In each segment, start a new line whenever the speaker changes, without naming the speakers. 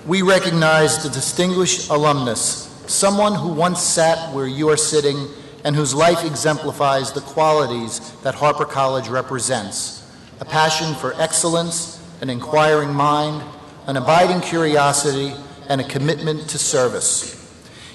We recognize the distinguished alumnus, someone who once sat where you are sitting and whose life exemplifies the qualities that Harpur College represents: a passion for excellence, an inquiring mind, an abiding curiosity, and a commitment to service.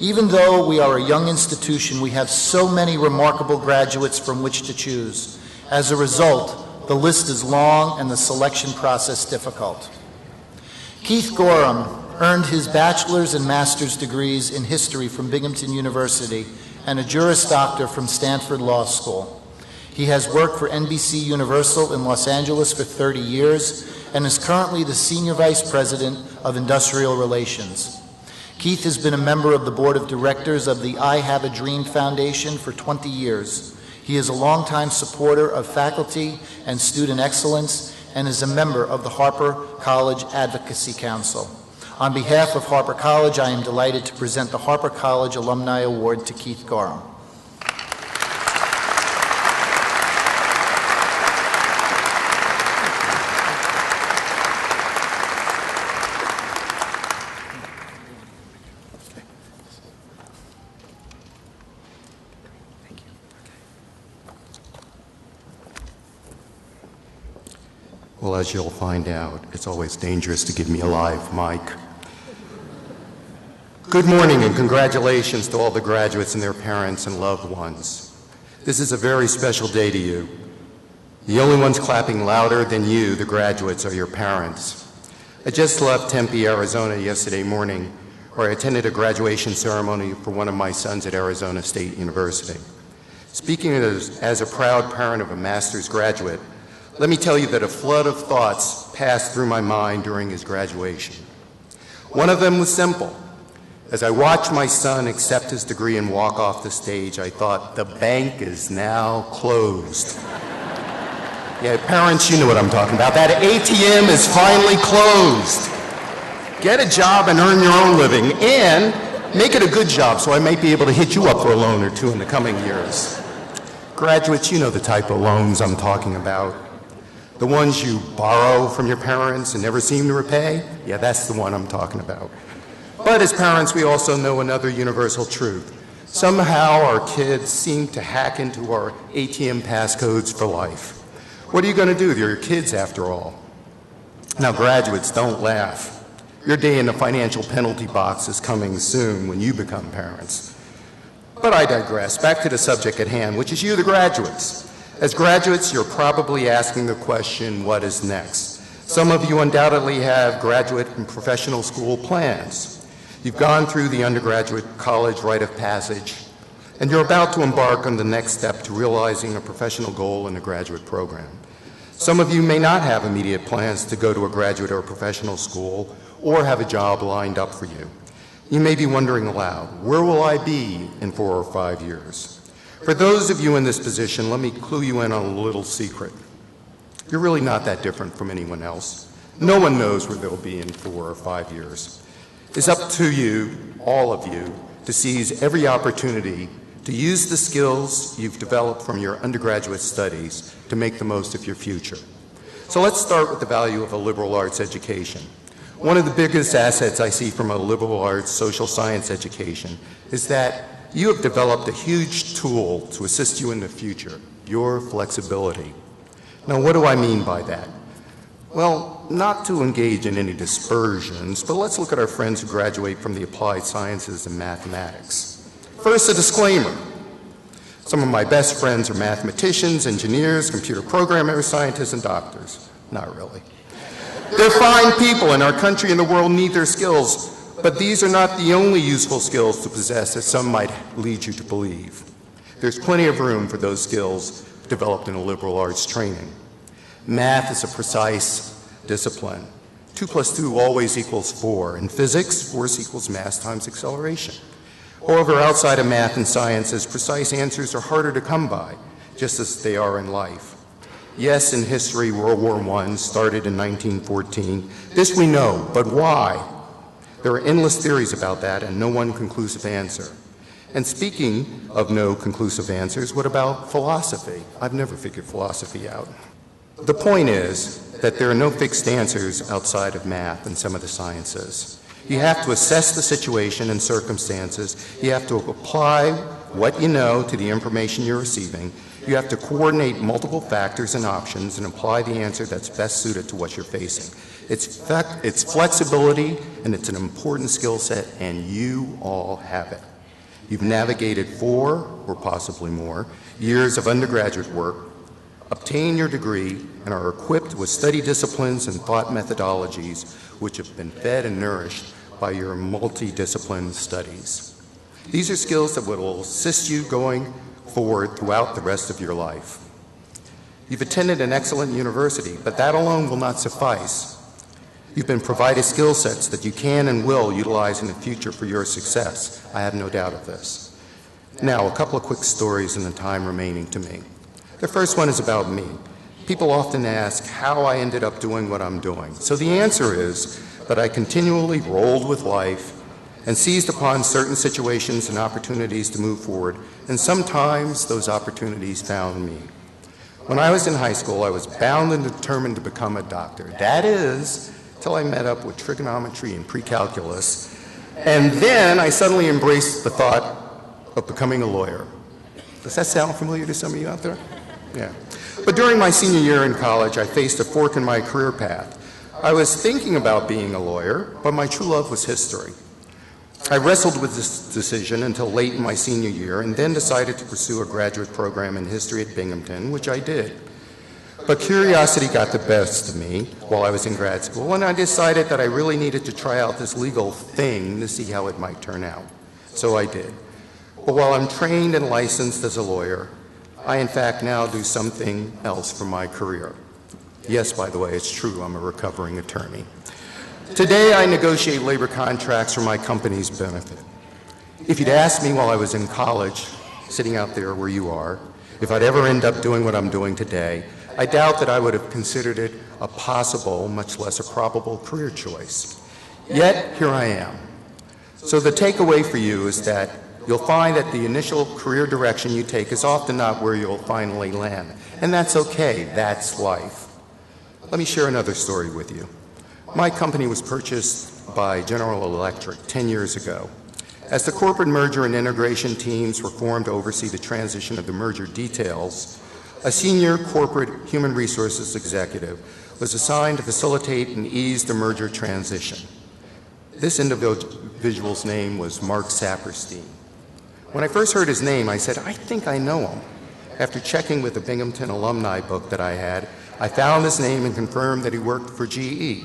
Even though we are a young institution, we have so many remarkable graduates from which to choose. As a result, the list is long and the selection process difficult. Keith Gorham earned his bachelor's and master's degrees in history from Binghamton University and a Juris Doctor from Stanford Law School. He has worked for NBCUniversal in Los Angeles for 30 years and is currently the Senior Vice President of Industrial Relations. Keith has been a member of the Board of Directors of the I Have a Dream Foundation for 20 years. He is a longtime supporter of faculty and student excellence and is a member of the Harpur College Advocacy Council. On behalf of Harpur College, I am delighted to present the Harpur College Alumni Award to Keith Gorham.
Well, as you'll find out, it's always dangerous to give me a live mic. Good morning and congratulations to all the graduates and their parents and loved ones. This is a very special day to you. The only ones clapping louder than you, the graduates, are your parents. I just left Tempe, Arizona yesterday morning, where I attended a graduation ceremony for one of my sons at Arizona State University. Speaking as a proud parent of a master's graduate, let me tell you that a flood of thoughts passed through my mind during his graduation. One of them was simple. As I watched my son accept his degree and walk off the stage, I thought, the bank is now closed. Yeah, parents, you know what I'm talking about. That ATM is finally closed. Get a job and earn your own living, and make it a good job so I might be able to hit you up for a loan or two in the coming years. Graduates, you know the type of loans I'm talking about. The ones you borrow from your parents and never seem to repay? Yeah, that's the one I'm talking about. But as parents, we also know another universal truth. Somehow our kids seem to hack into our ATM passcodes for life. What are you going to do? They're your kids after all. Now graduates, don't laugh. Your day in the financial penalty box is coming soon when you become parents. But I digress. Back to the subject at hand, which is you, the graduates. As graduates, you're probably asking the question, what is next? Some of you undoubtedly have graduate and professional school plans. You've gone through the undergraduate college rite of passage, and you're about to embark on the next step to realizing a professional goal in a graduate program. Some of you may not have immediate plans to go to a graduate or professional school or have a job lined up for you. You may be wondering aloud, where will I be in 4 or 5 years? For those of you in this position, let me clue you in on a little secret. You're really not that different from anyone else. No one knows where they'll be in 4 or 5 years. It's up to you, all of you, to seize every opportunity to use the skills you've developed from your undergraduate studies to make the most of your future. So let's start with the value of a liberal arts education. One of the biggest assets I see from a liberal arts social science education is that you have developed a huge tool to assist you in the future, your flexibility. Now, what do I mean by that? Well, not to engage in any dispersions, but let's look at our friends who graduate from the applied sciences and mathematics. First, a disclaimer. Some of my best friends are mathematicians, engineers, computer programmers, scientists, and doctors. Not really. They're fine people, and our country and the world need their skills. But these are not the only useful skills to possess, as some might lead you to believe. There's plenty of room for those skills developed in a liberal arts training. Math is a precise discipline. 2 + 2 always equals 4. In physics, force equals mass times acceleration. However, outside of math and sciences, precise answers are harder to come by, just as they are in life. Yes, in history, World War I started in 1914. This we know, but why? There are endless theories about that and no one conclusive answer. And speaking of no conclusive answers, what about philosophy? I've never figured philosophy out. The point is that there are no fixed answers outside of math and some of the sciences. You have to assess the situation and circumstances. You have to apply what you know to the information you're receiving. You have to coordinate multiple factors and options and apply the answer that's best suited to what you're facing. It's flexibility, and it's an important skill set, and you all have it. You've navigated 4, or possibly more, years of undergraduate work, obtained your degree, and are equipped with study disciplines and thought methodologies which have been fed and nourished by your multi-discipline studies. These are skills that will assist you going forward throughout the rest of your life. You've attended an excellent university, but that alone will not suffice. You've been provided skill sets that you can and will utilize in the future for your success. I have no doubt of this. Now, a couple of quick stories in the time remaining to me. The first one is about me. People often ask how I ended up doing what I'm doing. So the answer is that I continually rolled with life and seized upon certain situations and opportunities to move forward, and sometimes those opportunities found me. When I was in high school, I was bound and determined to become a doctor. That is, till I met up with trigonometry and pre-calculus, and then I suddenly embraced the thought of becoming a lawyer. Does that sound familiar to some of you out there? Yeah. But during my senior year in college, I faced a fork in my career path. I was thinking about being a lawyer, but my true love was history. I wrestled with this decision until late in my senior year, and then decided to pursue a graduate program in history at Binghamton, which I did. But curiosity got the best of me while I was in grad school, and I decided that I really needed to try out this legal thing to see how it might turn out. So I did. But while I'm trained and licensed as a lawyer, I in fact now do something else for my career. Yes, by the way, it's true, I'm a recovering attorney. Today, I negotiate labor contracts for my company's benefit. If you'd asked me while I was in college, sitting out there where you are, if I'd ever end up doing what I'm doing today, I doubt that I would have considered it a possible, much less a probable career choice. Yet, here I am. So the takeaway for you is that you'll find that the initial career direction you take is often not where you'll finally land. And that's okay, that's life. Let me share another story with you. My company was purchased by General Electric 10 years ago. As the corporate merger and integration teams were formed to oversee the transition of the merger details, a senior corporate human resources executive was assigned to facilitate and ease the merger transition. This individual's name was Mark Saperstein. When I first heard his name, I said, I think I know him. After checking with the Binghamton Alumni book that I had, I found his name and confirmed that he worked for GE.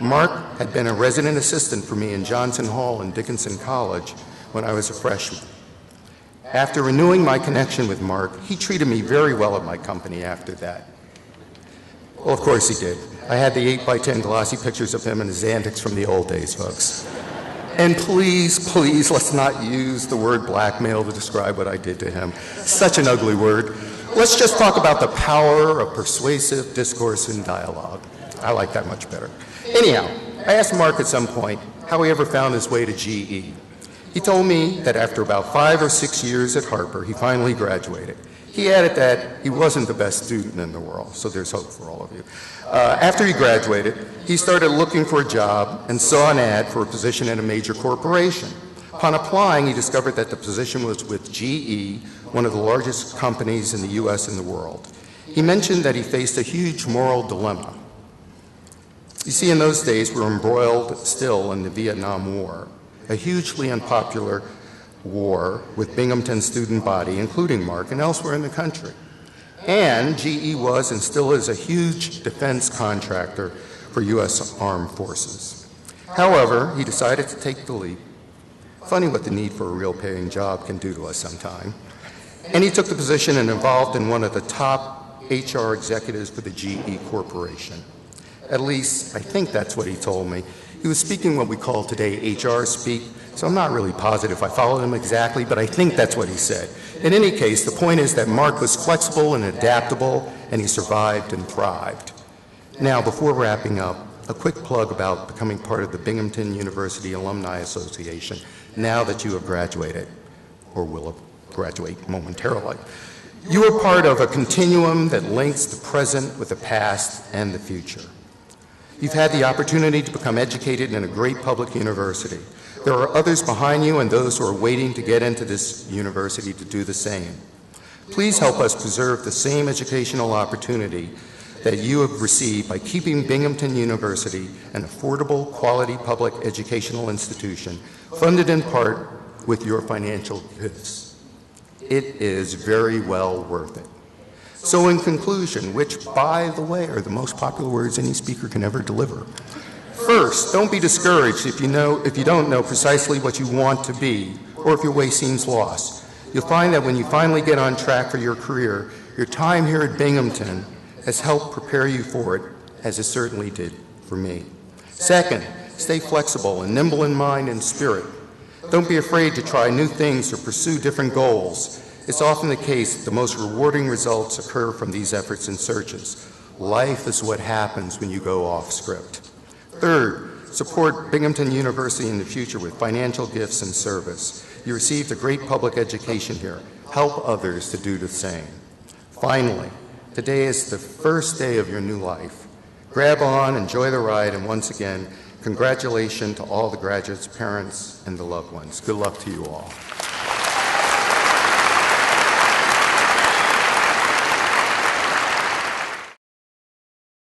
Mark had been a resident assistant for me in Johnson Hall and Dickinson College when I was a freshman. After renewing my connection with Mark, he treated me very well at my company after that. Well, of course he did. I had the 8x10 glossy pictures of him and his antics from the old days, folks. And please, please, let's not use the word blackmail to describe what I did to him. Such an ugly word. Let's just talk about the power of persuasive discourse and dialogue. I like that much better. Anyhow, I asked Mark at some point how he ever found his way to GE. He told me that after about 5 or 6 years at Harpur, he finally graduated. He added that he wasn't the best student in the world, so there's hope for all of you. After he graduated, he started looking for a job and saw an ad for a position at a major corporation. Upon applying, he discovered that the position was with GE, one of the largest companies in the US and the world. He mentioned that he faced a huge moral dilemma. You see, in those days, we were embroiled still in the Vietnam War, a hugely unpopular war with Binghamton's student body, including Mark, and elsewhere in the country. And GE was and still is a huge defense contractor for U.S. armed forces. However, he decided to take the leap. Funny what the need for a real paying job can do to us sometime. And he took the position and involved in one of the top HR executives for the GE Corporation. At least, I think that's what he told me. He was speaking what we call today HR speak, so I'm not really positive I followed him exactly, but I think that's what he said. In any case, the point is that Mark was flexible and adaptable, and he survived and thrived. Now, before wrapping up, a quick plug about becoming part of the Binghamton University Alumni Association, now that you have graduated, or will graduate momentarily. You are part of a continuum that links the present with the past and the future. You've had the opportunity to become educated in a great public university. There are others behind you and those who are waiting to get into this university to do the same. Please help us preserve the same educational opportunity that you have received by keeping Binghamton University an affordable, quality public educational institution funded in part with your financial gifts. It is very well worth it. So in conclusion, which, by the way, are the most popular words any speaker can ever deliver. First, don't be discouraged if you don't know precisely what you want to be, or if your way seems lost. You'll find that when you finally get on track for your career, your time here at Binghamton has helped prepare you for it, as it certainly did for me. Second, stay flexible and nimble in mind and spirit. Don't be afraid to try new things or pursue different goals. It's often the case that the most rewarding results occur from these efforts and searches. Life is what happens when you go off script. Third, support Binghamton University in the future with financial gifts and service. You received a great public education here. Help others to do the same. Finally, today is the first day of your new life. Grab on, enjoy the ride, and once again, congratulations to all the graduates, parents, and the loved ones. Good luck to you all.